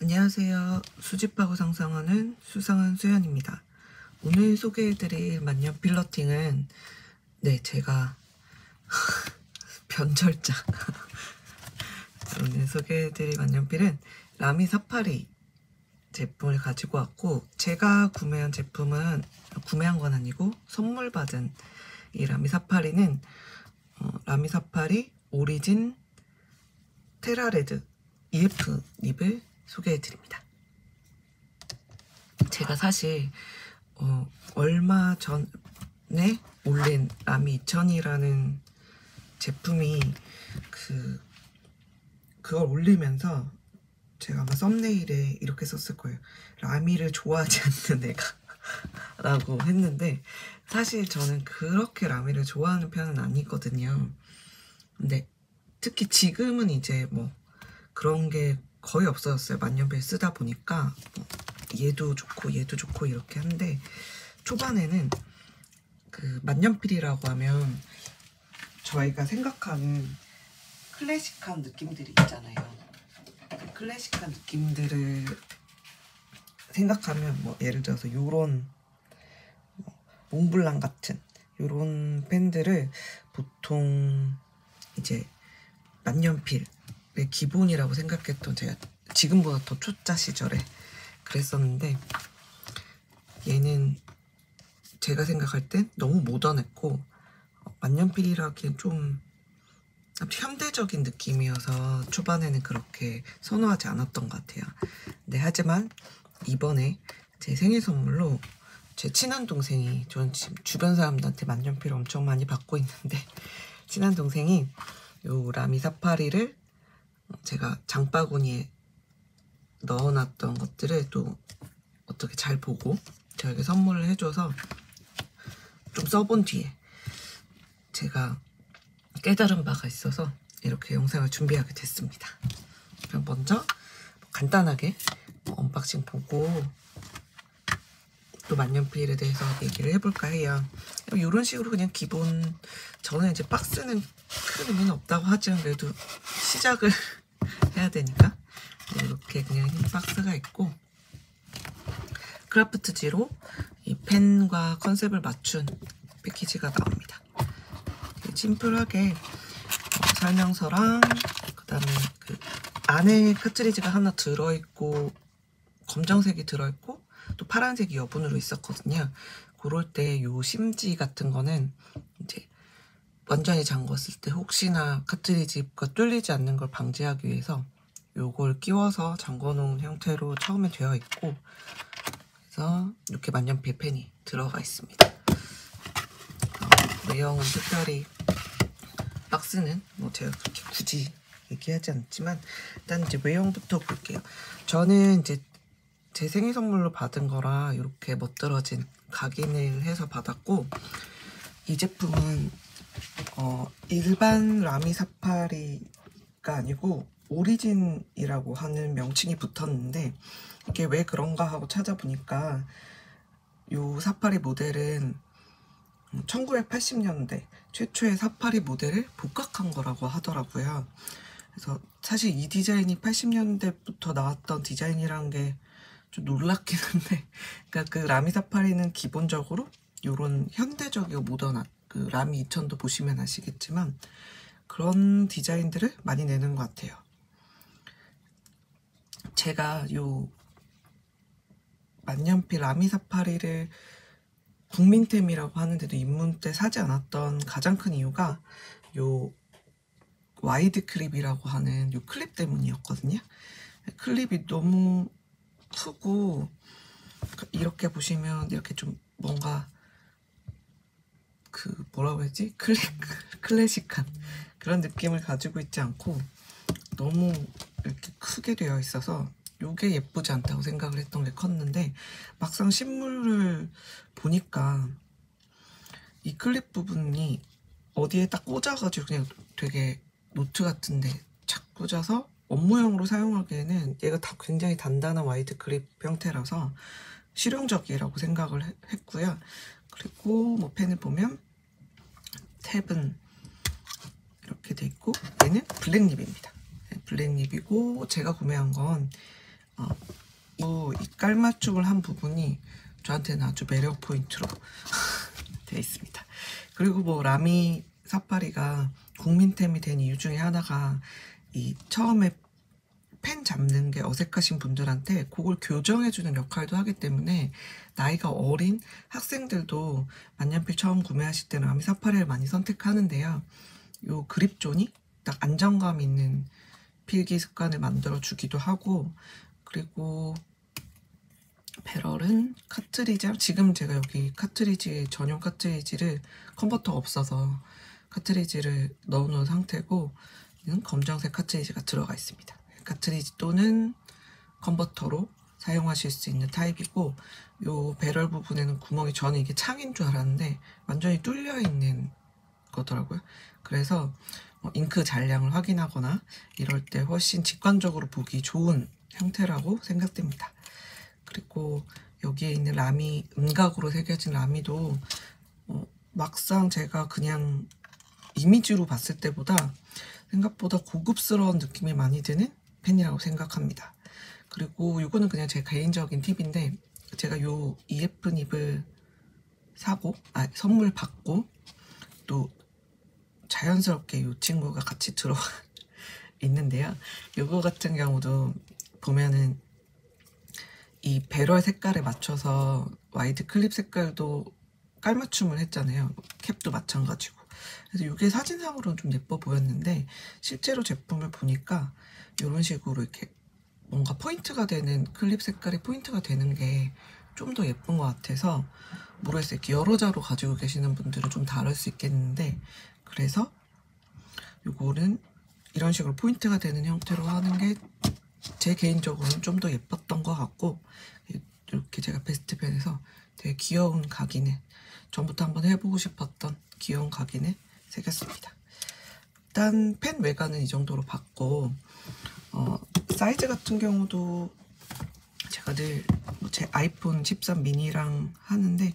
안녕하세요. 수집하고 상상하는 수상한 수연입니다. 오늘 소개해드릴 만년 필러팅은 제가 변절자 오늘 소개해드릴 만년필은 라미 사파리 제품을 가지고 왔고, 제가 구매한 제품은 구매한 건 아니고 선물 받은 이 라미 사파리는 라미 사파리 오리진 테라레드 EF 립을 소개해드립니다. 제가 사실 얼마 전에 올린 라미 2000이라는 제품이 그걸 올리면서 제가 아마 썸네일에 이렇게 썼을 거예요. 라미를 좋아하지 않는 애가 라고 했는데, 사실 저는 그렇게 라미를 좋아하는 편은 아니거든요. 근데 특히 지금은 이제 뭐 그런 게 거의 없어졌어요. 만년필 쓰다 보니까 얘도 좋고 얘도 좋고 이렇게 한데, 초반에는 그 만년필이라고 하면 저희가 생각하는 클래식한 느낌들이 있잖아요. 그 클래식한 느낌들을 생각하면 뭐 예를 들어서 요런 몽블랑 같은 요런 펜들을 보통 이제 만년필의 기본이라고 생각했던, 제가 지금보다 더 초짜 시절에 그랬었는데, 얘는 제가 생각할 땐 너무 모던했고 만년필이라기엔 좀 현대적인 느낌이어서 초반에는 그렇게 선호하지 않았던 것 같아요. 네, 하지만 이번에 제 생일 선물로 제 친한 동생이, 저는 지금 주변 사람들한테 만년필을 엄청 많이 받고 있는데, 친한 동생이 요 라미 사파리를 제가 장바구니에 넣어놨던 것들을 또 어떻게 잘 보고 저에게 선물을 해줘서 좀 써본 뒤에 제가 깨달은 바가 있어서 이렇게 영상을 준비하게 됐습니다. 그럼 먼저 간단하게 언박싱 보고 또 만년필에 대해서 얘기를 해볼까 해요. 이런 식으로 그냥 기본, 저는 이제 박스는 큰 의미는 없다고 하지만 그래도 시작을 해야 되니까 이렇게 그냥 흰 박스가 있고, 크라프트지로 이 펜과 컨셉을 맞춘 패키지가 나옵니다. 심플하게 설명서랑 그다음에 그 안에 카트리지가 하나 들어있고, 검정색이 들어있고 또 파란색이 여분으로 있었거든요. 그럴 때 요 심지 같은 거는 이제 완전히 잠궜을 때 혹시나 카트리지가 뚫리지 않는 걸 방지하기 위해서 요걸 끼워서 잠궈 놓은 형태로 처음에 되어 있고, 그래서 이렇게 만년필 펜이 들어가 있습니다. 내용은 특별히 박스는 뭐 제가 그렇게 굳이 얘기하지 않지만, 일단 이제 외형부터 볼게요. 저는 이제 제 생일 선물로 받은 거라 이렇게 멋들어진 각인을 해서 받았고, 이 제품은 일반 라미 사파리가 아니고 오리진이라고 하는 명칭이 붙었는데, 이게 왜 그런가 하고 찾아보니까 요 사파리 모델은 1980년대 최초의 사파리 모델을 복각한 거라고 하더라고요. 그래서 사실 이 디자인이 80년대부터 나왔던 디자인이라는 게 좀 놀랍긴 한데, 그러니까 그 라미 사파리는 기본적으로 이런 현대적이고 모던한, 그 라미 2000도 보시면 아시겠지만 그런 디자인들을 많이 내는 것 같아요. 제가 요 만년필 라미 사파리를 국민템이라고 하는데도 입문 때 사지 않았던 가장 큰 이유가 요 와이드 클립이라고 하는 요 클립 때문이었거든요. 클립이 너무 크고, 이렇게 보시면 이렇게 좀 뭔가 그 뭐라고 해야지? 클래식한 그런 느낌을 가지고 있지 않고 너무 이렇게 크게 되어 있어서 요게 예쁘지 않다고 생각을 했던 게 컸는데, 막상 실물을 보니까 이 클립 부분이 어디에 딱 꽂아가지고 그냥 되게 노트 같은데 착 꽂아서 업무용으로 사용하기에는 얘가 다 굉장히 단단한 와이드 클립 형태라서 실용적이라고 생각을 했고요. 그리고 뭐 펜을 보면 탭은 이렇게 돼 있고, 얘는 블랙립입니다. 블랙립이고, 제가 구매한 건 그리고 이 깔맞춤을 한 부분이 저한테는 아주 매력 포인트로 되어 있습니다. 그리고 뭐 라미 사파리가 국민템이 된 이유 중에 하나가 이 처음에 펜 잡는 게 어색하신 분들한테 그걸 교정해주는 역할도 하기 때문에 나이가 어린 학생들도 만년필 처음 구매하실 때는 라미 사파리를 많이 선택하는데요. 요 그립존이 딱 안정감 있는 필기 습관을 만들어 주기도 하고, 그리고 배럴은 카트리지, 지금 제가 여기 카트리지, 전용 카트리지를 컨버터가 없어서 카트리지를 넣어놓은 상태고, 이는 검정색 카트리지가 들어가 있습니다. 카트리지 또는 컨버터로 사용하실 수 있는 타입이고, 요 배럴 부분에는 구멍이, 저는 이게 창인 줄 알았는데 완전히 뚫려 있는 거더라고요. 그래서 잉크 잔량을 확인하거나 이럴 때 훨씬 직관적으로 보기 좋은 형태라고 생각됩니다. 그리고 여기에 있는 라미, 음각으로 새겨진 라미도 막상 제가 그냥 이미지로 봤을 때보다 생각보다 고급스러운 느낌이 많이 드는 펜이라고 생각합니다. 그리고 이거는 그냥 제 개인적인 팁인데, 제가 요 EF 닙을 사고 선물 받고 또 자연스럽게 이 친구가 같이 들어가 있는데요. 요거 같은 경우도 보면은 이 배럴 색깔에 맞춰서 와이드 클립 색깔도 깔맞춤을 했잖아요. 캡도 마찬가지고. 그래서 이게 사진상으로는 좀 예뻐 보였는데 실제로 제품을 보니까 이런 식으로 이렇게 뭔가 포인트가 되는, 클립 색깔이 포인트가 되는 게 좀 더 예쁜 것 같아서, 모르겠어요. 이렇게 여러 자로 가지고 계시는 분들은 좀 다를 수 있겠는데, 그래서 요거는 이런 식으로 포인트가 되는 형태로 하는 게 제 개인적으로는 좀 더 예뻤던 것 같고, 이렇게 제가 베스트펜에서 되게 귀여운 각인에, 전부터 한번 해보고 싶었던 귀여운 각인에 새겼습니다. 일단 펜 외관은 이 정도로 봤고, 사이즈 같은 경우도 제가 늘 제 아이폰 13 미니랑 하는데,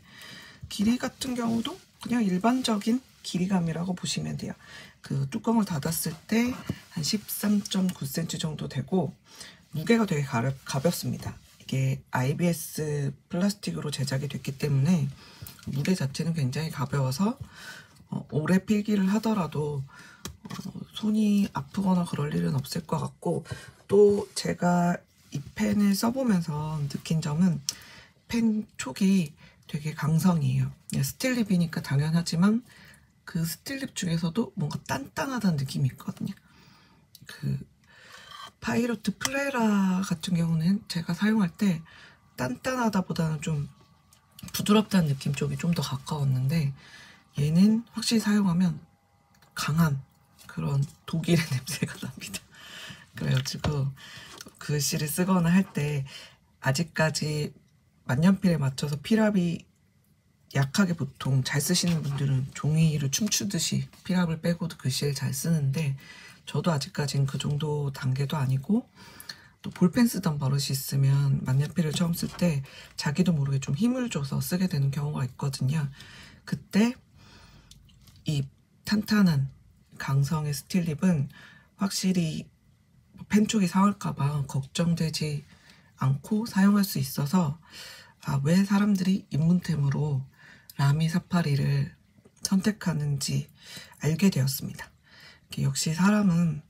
길이 같은 경우도 그냥 일반적인 길이감이라고 보시면 돼요. 그 뚜껑을 닫았을 때 한 13.9cm 정도 되고, 무게가 되게 가볍습니다. 이게 IBS 플라스틱으로 제작이 됐기 때문에 무게 자체는 굉장히 가벼워서 오래 필기를 하더라도 손이 아프거나 그럴 일은 없을 것 같고, 또 제가 이 펜을 써보면서 느낀 점은 펜 촉이 되게 강성이에요. 스틸립이니까 당연하지만 그 스틸립 중에서도 뭔가 단단하다는 느낌이 있거든요. 그 파이로트 프레라 같은 경우는 제가 사용할 때 단단하다보다는 좀 부드럽다는 느낌 쪽이 좀 더 가까웠는데, 얘는 확실히 사용하면 강한 그런 독일의 냄새가 납니다. 그래가지고 글씨를 쓰거나 할 때, 아직까지 만년필에 맞춰서 필압이 약하게 보통 잘 쓰시는 분들은 종이를 춤추듯이 필압을 빼고도 글씨를 잘 쓰는데, 저도 아직까지는 그 정도 단계도 아니고, 또 볼펜 쓰던 버릇이 있으면 만년필을 처음 쓸 때 자기도 모르게 좀 힘을 줘서 쓰게 되는 경우가 있거든요. 그때 이 탄탄한 강성의 스틸립은 확실히 펜 쪽이 상할까봐 걱정되지 않고 사용할 수 있어서, 왜 사람들이 입문템으로 라미 사파리를 선택하는지 알게 되었습니다. 역시 사람은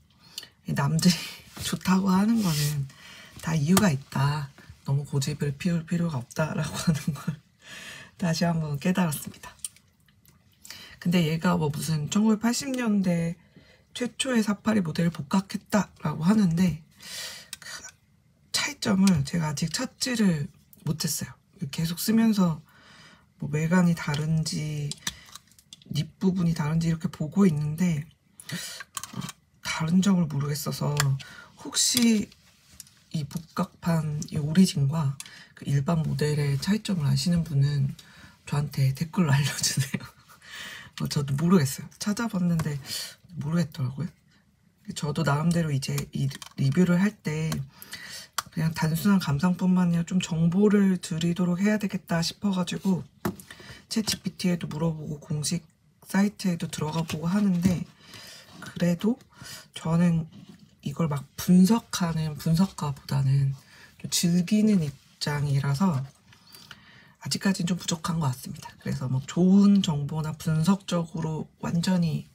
남들이 좋다고 하는 거는 다 이유가 있다. 너무 고집을 피울 필요가 없다라고 하는 걸 다시 한번 깨달았습니다. 근데 얘가 뭐 무슨 1980년대 최초의 사파리 모델을 복각했다라고 하는데, 그 차이점을 제가 아직 찾지를 못했어요. 계속 쓰면서 뭐 외관이 다른지 립 부분이 다른지 이렇게 보고 있는데 다른 점을 모르겠어서, 혹시 이 복각판 이 오리진과 그 일반 모델의 차이점을 아시는 분은 저한테 댓글로 알려주세요. 저도 모르겠어요. 찾아봤는데 모르겠더라고요. 저도 나름대로 이제 이 리뷰를 할 때 그냥 단순한 감상뿐만 아니라 좀 정보를 드리도록 해야 되겠다 싶어가지고 챗GPT에도 물어보고 공식 사이트에도 들어가 보고 하는데, 그래도 저는 이걸 막 분석하는 분석가보다는 좀 즐기는 입장이라서 아직까지는 좀 부족한 것 같습니다. 그래서 뭐 좋은 정보나 분석적으로 완전히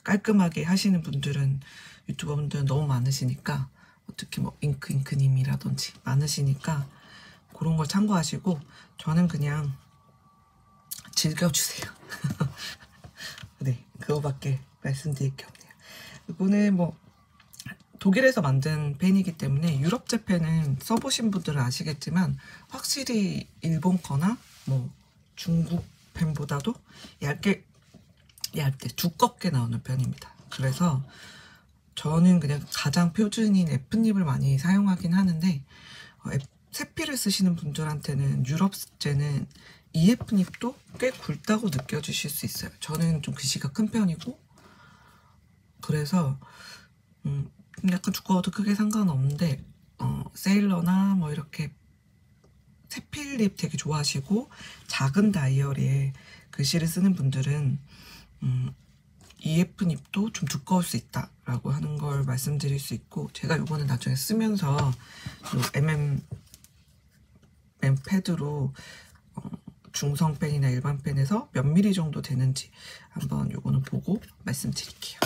깔끔하게 하시는 분들은 유튜버분들은 너무 많으시니까, 특히 뭐 잉크님이라든지 많으시니까 그런 걸 참고하시고, 저는 그냥 즐겨주세요. 네, 그거밖에 말씀드릴 게 없네요. 이거는 뭐 독일에서 만든 펜이기 때문에 유럽제 펜은 써보신 분들은 아시겠지만 확실히 일본 거나 뭐 중국 펜보다도 얇게 두껍게 나오는 편입니다. 그래서 저는 그냥 가장 표준인 F닙을 많이 사용하긴 하는데, 세필을 쓰시는 분들한테는 유럽제는 EF닙도 꽤 굵다고 느껴지실 수 있어요. 저는 좀 글씨가 큰 편이고, 그래서 약간 두꺼워도 크게 상관없는데, 세일러나 뭐 이렇게 세필립 되게 좋아하시고 작은 다이얼에 글씨를 쓰는 분들은 EF닙도 좀 두꺼울 수 있다라고 하는 걸 말씀드릴 수 있고, 제가 이거는 나중에 쓰면서 MM 패드로 중성 펜이나 일반 펜에서 몇 미리 정도 되는지 한번 요거는 보고 말씀드릴게요.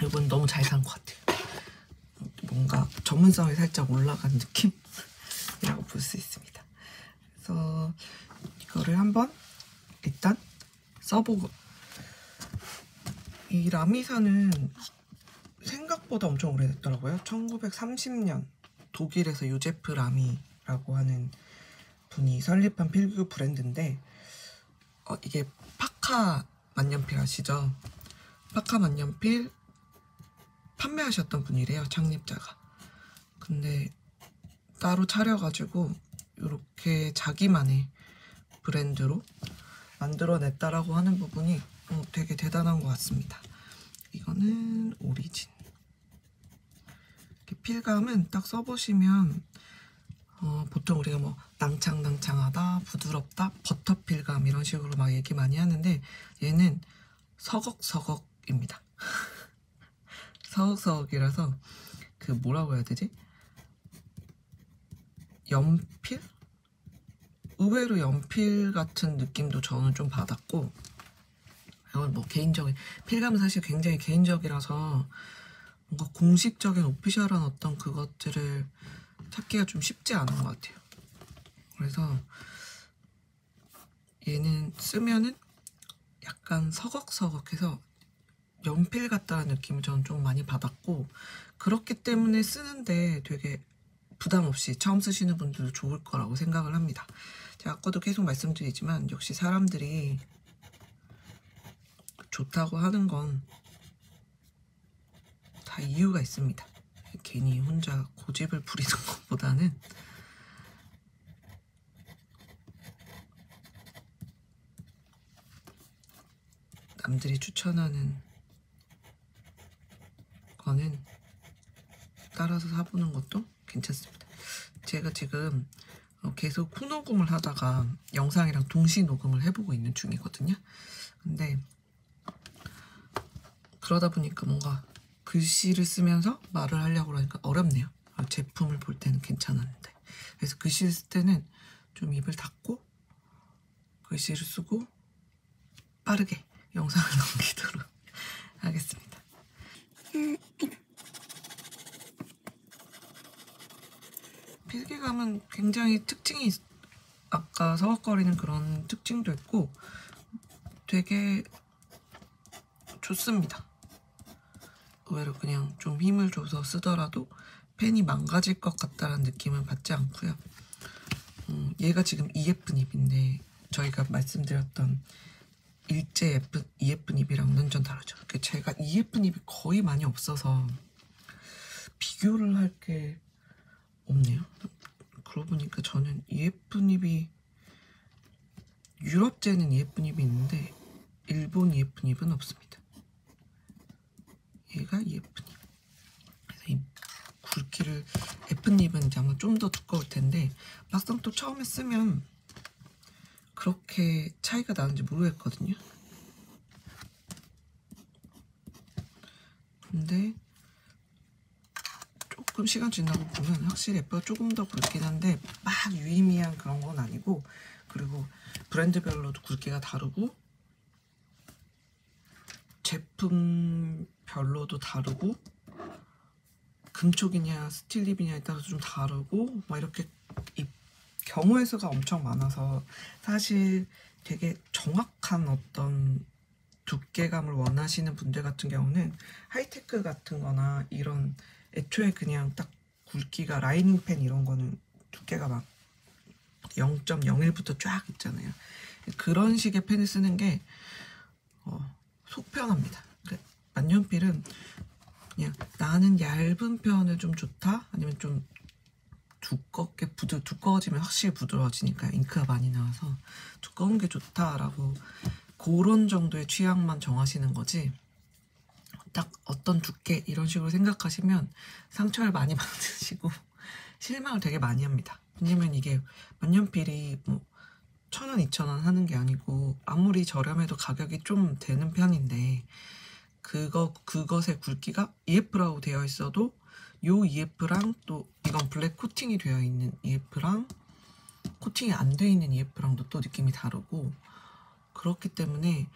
이건 너무 잘 산 것 같아요. 뭔가 전문성이 살짝 올라간 느낌이라고 볼 수 있습니다. 그래서 이거를 한번 일단 써보고, 이 라미사는 생각보다 엄청 오래됐더라고요. 1930년 독일에서 요제프 라미라고 하는 분이 설립한 필기 브랜드인데, 이게 파카 만년필 아시죠? 파카 만년필 판매하셨던 분이래요, 창립자가. 근데 따로 차려가지고 이렇게 자기만의 브랜드로 만들어냈다라고 하는 부분이 되게 대단한 것 같습니다. 이거는 오리진. 필감은 딱 써보시면 보통 우리가 뭐 낭창낭창하다, 부드럽다, 버터 필감 이런 식으로 막 얘기 많이 하는데, 얘는 서걱서걱입니다. 서걱서걱이라서 그 뭐라고 해야 되지? 연필? 의외로 연필 같은 느낌도 저는 좀 받았고, 이건 뭐 개인적인, 필감은 사실 굉장히 개인적이라서 뭔가 공식적인 오피셜한 어떤 그것들을 찾기가 좀 쉽지 않은 것 같아요. 그래서 얘는 쓰면은 약간 서걱서걱해서 연필 같다는 느낌을 저는 좀 많이 받았고, 그렇기 때문에 쓰는데 되게 부담 없이 처음 쓰시는 분들도 좋을 거라고 생각을 합니다. 제가 아까도 계속 말씀드리지만 역시 사람들이 좋다고 하는 건 다 이유가 있습니다. 괜히 혼자 고집을 부리는 것보다는 남들이 추천하는 거는 따라서 사보는 것도 괜찮습니다. 제가 지금 계속 후녹음을 하다가 영상이랑 동시 녹음을 해보고 있는 중이거든요. 근데 그러다 보니까 뭔가 글씨를 쓰면서 말을 하려고 하니까 어렵네요. 제품을 볼 때는 괜찮았는데. 그래서 글씨를 쓸 때는 좀 입을 닫고 글씨를 쓰고 빠르게 영상을 넘기도록 하겠습니다. 필기감은 굉장히 특징이 아까 서걱거리는 그런 특징도 있고 되게 좋습니다. 의외로 그냥 좀 힘을 줘서 쓰더라도 펜이 망가질 것 같다는 느낌은 받지 않고요. 얘가 지금 EF닙인데 저희가 말씀드렸던 일제 EF닙이랑은 완전 다르죠. 제가 EF닙이 거의 많이 없어서 비교를 할 게 없네요. 그러고 보니까 저는 EF닙이, 유럽제는 EF닙이 있는데 일본 EF닙은 없습니다. 얘가 EF닙. 그래서 이 굵기를, F닙은 이제 아마 좀 더 두꺼울 텐데 막상 또 처음에 쓰면 그렇게 차이가 나는지 모르겠거든요. 근데 조금 시간 지나고 보면 확실히 예뻐요. 조금 더 굵긴 한데 막 유의미한 그런 건 아니고, 그리고 브랜드별로도 굵기가 다르고 제품별로도 다르고 금촉이냐 스틸립이냐에 따라서 좀 다르고 막 이렇게 이 경우의 수가 엄청 많아서 사실 되게 정확한 어떤 두께감을 원하시는 분들 같은 경우는 하이테크 같은 거나 이런 애초에 그냥 딱 굵기가 라이닝 펜 이런 거는 두께가 막 0.01부터 쫙 있잖아요. 그런 식의 펜을 쓰는 게 속 편합니다. 그러니까 만년필은 그냥 나는 얇은 편을 좀 좋다, 아니면 좀 두껍게 두꺼워지면 확실히 부드러워지니까 잉크가 많이 나와서 두꺼운 게 좋다라고 그런 정도의 취향만 정하시는 거지, 딱 어떤 두께 이런 식으로 생각하시면 상처를 많이 받으시고 실망을 되게 많이 합니다. 왜냐면 이게 만년필이 뭐 1,000원, 2,000원 하는 게 아니고 아무리 저렴해도 가격이 좀 되는 편인데, 그것의 굵기가 EF라고 되어 있어도 요 EF랑 또 이건 블랙 코팅이 되어 있는 EF랑 코팅이 안 되어 있는 EF랑도 또 느낌이 다르고, 그렇기 때문에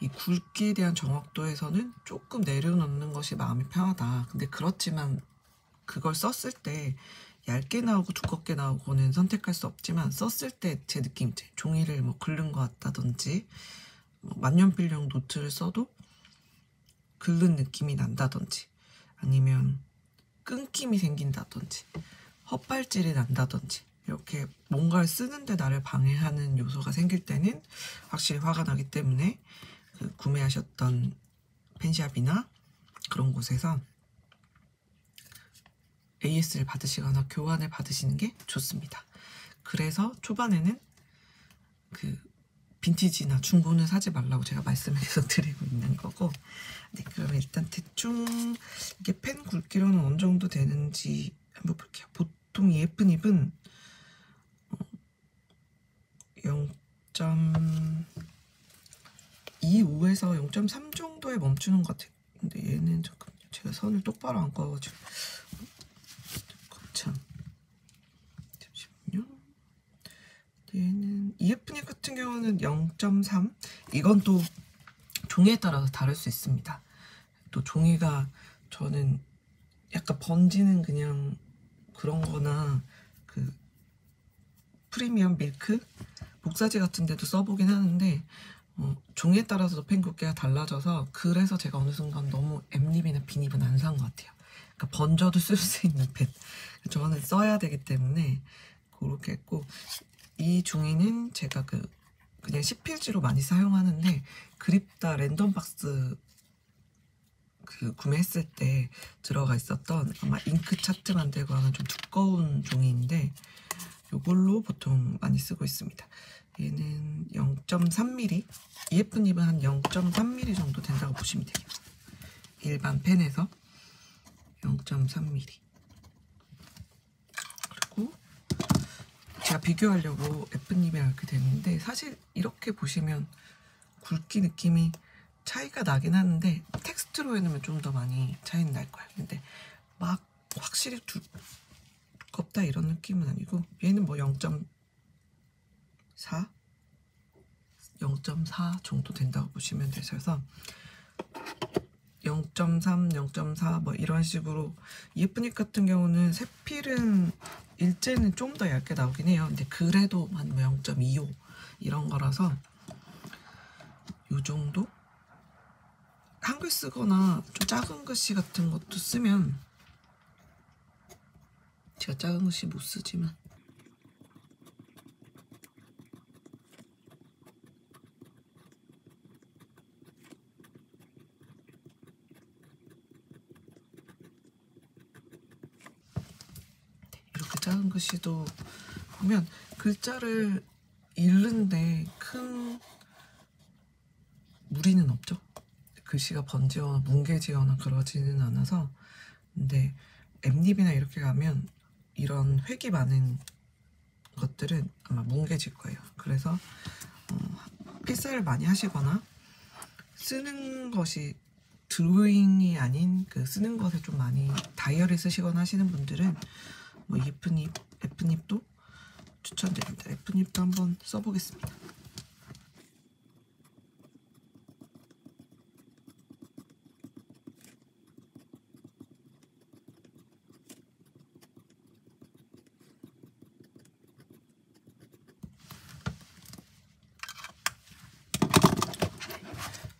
이 굵기에 대한 정확도에서는 조금 내려놓는 것이 마음이 편하다. 근데 그렇지만 그걸 썼을 때 얇게 나오고 두껍게 나오고는 선택할 수 없지만, 썼을 때 제 느낌, 종이를 뭐 긁는 것 같다든지, 만년필용 노트를 써도 긁는 느낌이 난다든지, 아니면 끊김이 생긴다든지, 헛발질이 난다든지, 이렇게 뭔가를 쓰는데 나를 방해하는 요소가 생길 때는 확실히 화가 나기 때문에 구매하셨던 펜샵이나 그런 곳에서 AS를 받으시거나 교환을 받으시는 게 좋습니다. 그래서 초반에는 그 빈티지나 중고는 사지 말라고 제가 말씀을 계속 드리고 있는 거고, 네, 그러면 일단 대충 이게 펜 굵기로는 어느 정도 되는지 한번 볼게요. 보통 EF닙은 0.25에서 0.3 정도에 멈추는 것 같아요. 근데 얘는 잠깐만요. 제가 선을 똑바로 안 꺼가지고. 참. 잠시만요. 얘는 EF닙 같은 경우는 0.3. 이건 또 종이에 따라서 다를 수 있습니다. 또 종이가 저는 약간 번지는 그냥 그런 거나 그 프리미엄 밀크 복사지 같은 데도 써보긴 하는데 종이에 따라서도 펜 굵기가 달라져서, 그래서 제가 어느 순간 너무 M닙이나 B닙은 안 산 것 같아요. 그러니까 번져도 쓸 수 있는 펜, 저는 써야 되기 때문에 그렇게 했고, 이 종이는 제가 그냥 10필지로 많이 사용하는데, 그립다 랜덤박스 구매했을 때 들어가 있었던 아마 잉크 차트 만들고 하는 좀 두꺼운 종이인데, 이걸로 보통 많이 쓰고 있습니다. 얘는 0.3mm, EF닙은 한 0.3mm 정도 된다고 보시면 돼요. 일반 펜에서 0.3mm. 그리고 제가 비교하려고 F닙이랑 이렇게 됐는데, 사실 이렇게 보시면 굵기 느낌이 차이가 나긴 하는데 텍스트로 해놓으면 좀 더 많이 차이는 날 거예요. 근데 막 확실히 두껍다 이런 느낌은 아니고, 얘는 뭐 0.4? 0.4 정도 된다고 보시면 되셔서 0.3, 0.4 뭐 이런 식으로. EF닙 같은 경우는 세필은 일제는 좀 더 얇게 나오긴 해요. 근데 그래도 한 0.25 이런 거라서 요 정도? 한글 쓰거나 좀 작은 글씨 같은 것도 쓰면, 제가 작은 글씨 못 쓰지만 이렇게 작은 글씨도 보면 글자를 읽는데 큰 무리는 없죠. 글씨가 번지거나 뭉개지거나 그러지는 않아서. 근데 앱립이나 이렇게 가면 이런 획이 많은 것들은 아마 뭉개질 거예요. 그래서 필사를 많이 하시거나 쓰는 것이 드로잉이 아닌 그 쓰는 것에 좀 많이 다이어리 쓰시거나 하시는 분들은 뭐 F닙도 추천드립니다. F닙도 한번 써보겠습니다.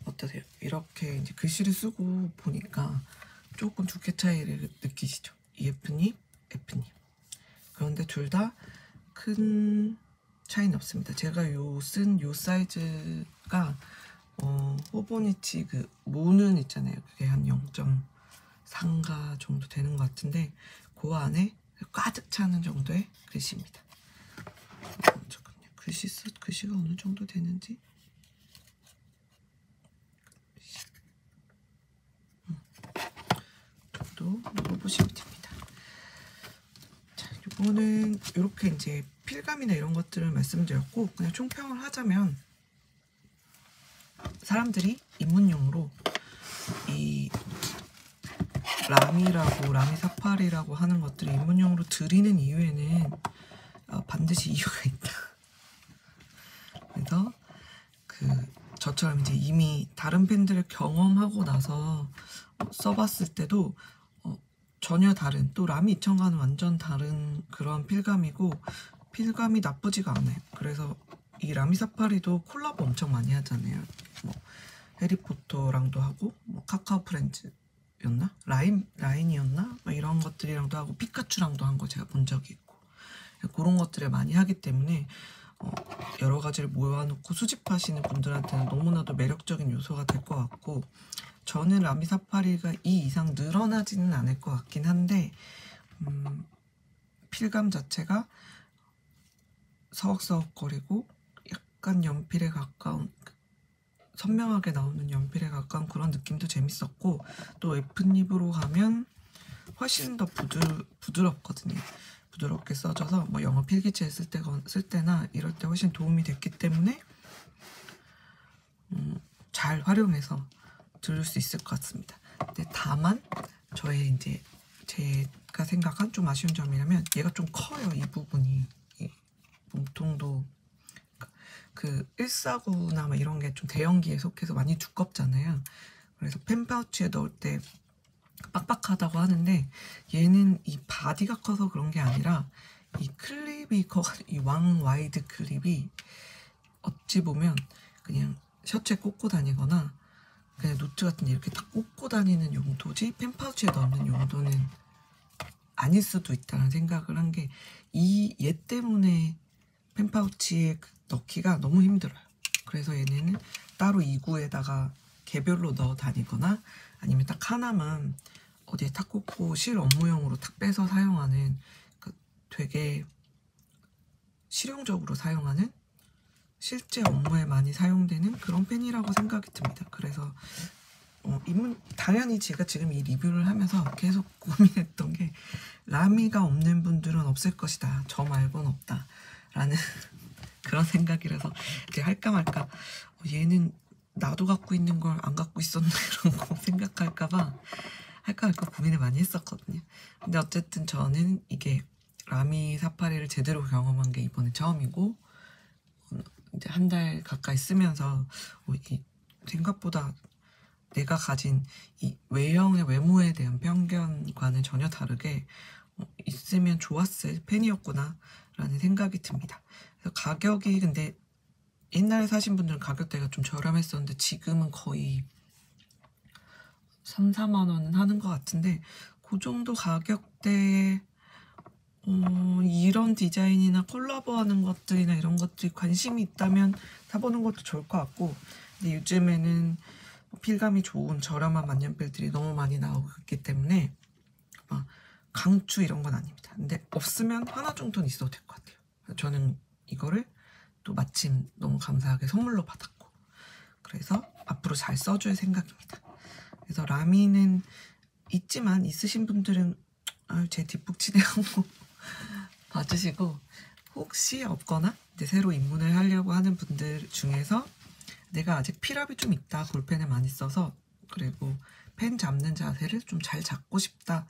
어떠세요? 이렇게 이제 글씨를 쓰고 보니까 조금 두께 차이를 느끼시죠? 이 F닙, F닙. 그런데 둘 다 큰 차이는 없습니다. 제가 쓴 요 사이즈가 호보니치 그 모는 있잖아요. 그게 한 0.3가 정도 되는 것 같은데 그 안에 가득 차는 정도의 글씨입니다. 잠깐만요. 글씨가 어느 정도 되는지 정도 넣어보시면 됩니다. 자, 이거는 이렇게 이제 필감이나 이런 것들을 말씀드렸고, 그냥 총평을 하자면 사람들이 입문용으로 이 라미 사파리라고 하는 것들을 입문용으로 드리는 이유에는 반드시 이유가 있다. 그래서 저처럼 이제 이미 다른 펜들을 경험하고 나서 써봤을 때도 전혀 다른, 또 라미 2000과는 완전 다른 그런 필감이고, 필감이 나쁘지가 않아요. 그래서 이 라미 사파리도 콜라보 엄청 많이 하잖아요. 뭐 해리포터랑도 하고, 뭐 카카오 프렌즈였나? 라인이었나? 뭐 이런 것들이랑도 하고, 피카츄랑도 한 거 제가 본 적이 있고, 그런 것들을 많이 하기 때문에 여러 가지를 모아놓고 수집하시는 분들한테는 너무나도 매력적인 요소가 될 것 같고, 저는 라미 사파리가 이 이상 늘어나지는 않을 것 같긴 한데, 필감 자체가 서걱서걱거리고 약간 연필에 가까운, 선명하게 나오는 연필에 가까운 그런 느낌도 재밌었고, 또 F닙으로 가면 훨씬 더 부드럽거든요. 부드럽게 써져서 뭐 영어 필기체에 쓸 때나 이럴 때 훨씬 도움이 됐기 때문에 잘 활용해서 들을 수 있을 것 같습니다. 근데 다만 저의 이제 제가 생각한 좀 아쉬운 점이라면 얘가 좀 커요. 이 부분이, 이 몸통도 그 149나 뭐 이런 게 좀 대형기에 속해서 많이 두껍잖아요. 그래서 펜 파우치에 넣을 때 빡빡하다고 하는데, 얘는 이 바디가 커서 그런 게 아니라 이 클립이 이 와이드 클립이 어찌 보면 그냥 셔츠에 꽂고 다니거나 그냥 노트 같은 데 이렇게 딱 꽂고 다니는 용도지 펜 파우치에 넣는 용도는 아닐 수도 있다는 생각을 한 게, 얘 때문에 펜 파우치에 넣기가 너무 힘들어요. 그래서 얘네는 따로 이구에다가 개별로 넣어 다니거나 아니면 딱 하나만 어디에 탁 꽂고 실 업무용으로 탁 빼서 사용하는, 되게 실용적으로 사용하는, 실제 업무에 많이 사용되는 그런 펜이라고 생각이 듭니다. 그래서 당연히 제가 지금 이 리뷰를 하면서 계속 고민했던 게, 라미가 없는 분들은 없을 것이다, 저 말고는 없다 라는 그런 생각이라서 이제 할까 말까, 얘는 나도 갖고 있는 걸 안 갖고 있었나 이런 거 생각할까봐 할까 말까 고민을 많이 했었거든요. 근데 어쨌든 저는 이게 라미 사파리를 제대로 경험한 게 이번에 처음이고, 이제 한 달 가까이 쓰면서 생각보다 내가 가진 이 외모에 대한 편견과는 전혀 다르게 있으면 좋았을 펜이었구나 라는 생각이 듭니다. 그래서 가격이, 근데 옛날에 사신 분들은 가격대가 좀 저렴했었는데 지금은 거의 3, 4만 원은 하는 것 같은데, 그 정도 가격대에 이런 디자인이나 콜라보하는 것들이나 이런 것들이 관심이 있다면 사보는 것도 좋을 것 같고, 근데 요즘에는 필감이 좋은 저렴한 만년필들이 너무 많이 나오고 있기 때문에 강추 이런 건 아닙니다. 근데 없으면 하나 정도는 있어도 될 것 같아요. 저는 이거를 또 마침 너무 감사하게 선물로 받았고, 그래서 앞으로 잘 써줄 생각입니다. 그래서 라미는 있지만, 있으신 분들은 제 뒷북치대 한번 봐주시고, 혹시 없거나 이제 새로 입문을 하려고 하는 분들 중에서 내가 아직 필압이 좀 있다, 볼펜을 많이 써서, 그리고 펜 잡는 자세를 좀 잘 잡고 싶다,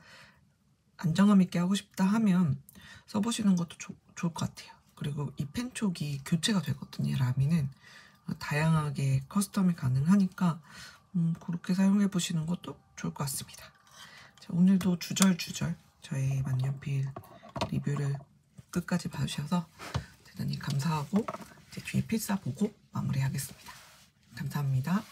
안정감 있게 하고 싶다 하면 써보시는 것도 좋을 것 같아요. 그리고 이 펜촉이 교체가 되거든요. 라미는 다양하게 커스텀이 가능하니까 그렇게 사용해 보시는 것도 좋을 것 같습니다. 자, 오늘도 주절주절 저의 만년필 리뷰를 끝까지 봐주셔서 대단히 감사하고 이제 뒤에 필사 보고 마무리하겠습니다. 감사합니다.